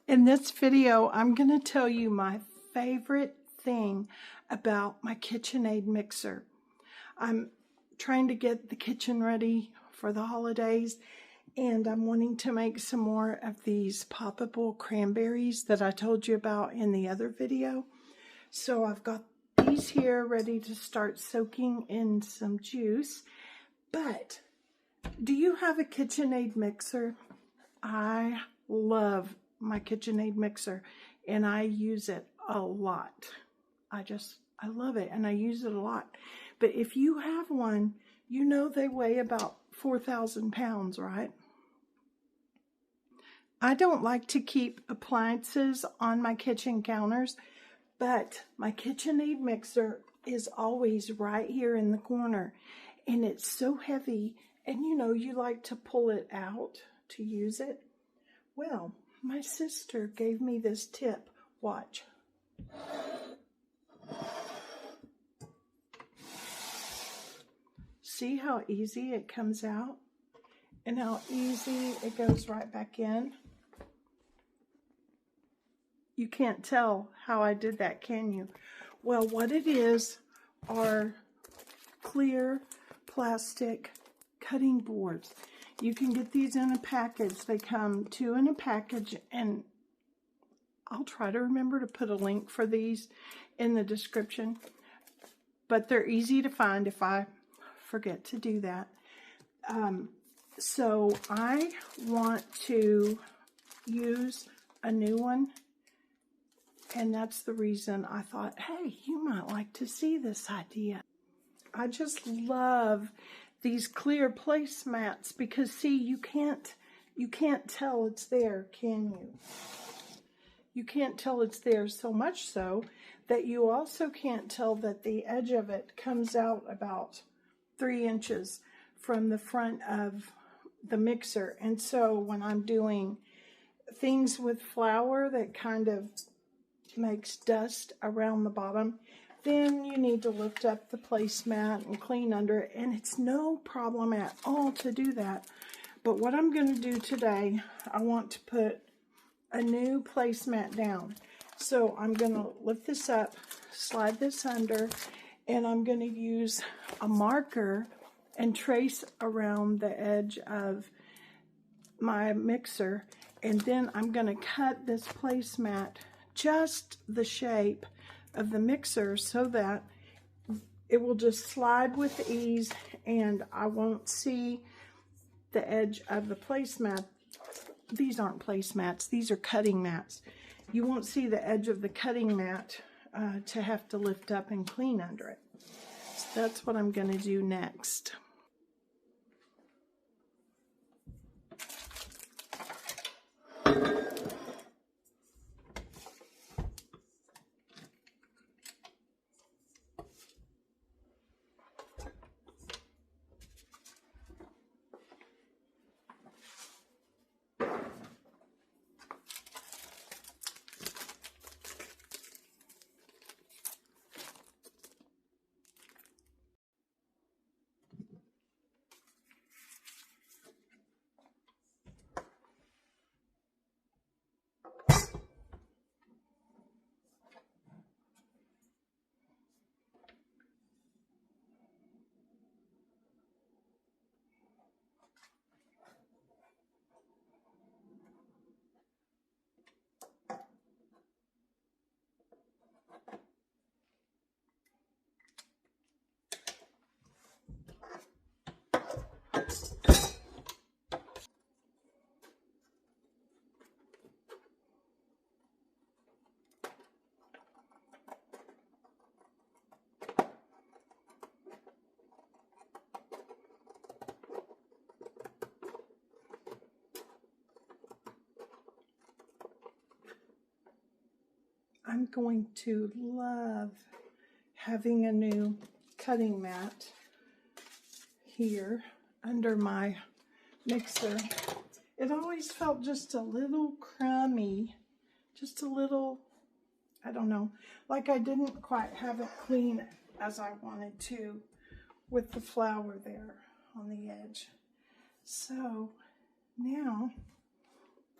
In this video, I'm going to tell you my favorite thing about my KitchenAid mixer. I'm trying to get the kitchen ready for the holidays, and I'm wanting to make some more of these poppable cranberries that I told you about in the other video. So I've got these here ready to start soaking in some juice. But do you have a KitchenAid mixer? I love my KitchenAid mixer and I use it a lot. I love it and I use it a lot. But if you have one, you know they weigh about 4,000 pounds, right? I don't like to keep appliances on my kitchen counters, but my KitchenAid mixer is always right here in the corner, and it's so heavy, and you know you like to pull it out to use it. Well, my sister gave me this tip. Watch. See how easy it comes out and how easy it goes right back in? You can't tell how I did that, can you? Well, what it is are clear plastic cutting boards. You can get these in a package. They come 2 in a package, and I'll try to remember to put a link for these in the description. But they're easy to find if I forget to do that. So I want to use a new one. And that's the reason I thought, hey, you might like to see this idea. I just love these clear placemats because, see, you can't tell it's there, can you? You can't tell it's there, so much so that you also can't tell that the edge of it comes out about 3 inches from the front of the mixer. And so when I'm doing things with flour that kind of makes dust around the bottom, then you need to lift up the placemat and clean under it, and it's no problem at all to do that. But what I'm going to do today, I want to put a new placemat down. So I'm going to lift this up, slide this under, and I'm going to use a marker and trace around the edge of my mixer, and then I'm going to cut this placemat just the shape of the mixer so that it will just slide with ease and I won't see the edge of the placemat. These aren't placemats, these are cutting mats. You won't see the edge of the cutting mat to have to lift up and clean under it. So that's what I'm going to do next. I'm going to love having a new cutting mat here under my mixer. It always felt just a little crummy, just a little, I don't know, like I didn't quite have it clean as I wanted to with the flour there on the edge. So now,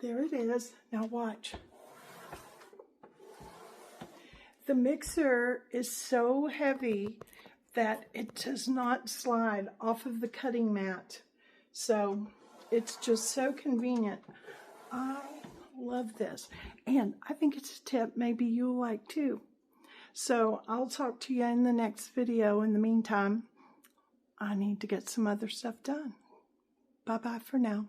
there it is. Now watch. The mixer is so heavy that it does not slide off of the cutting mat. So it's just so convenient. I love this. And I think it's a tip maybe you'll like too. So I'll talk to you in the next video. In the meantime, I need to get some other stuff done. Bye-bye for now.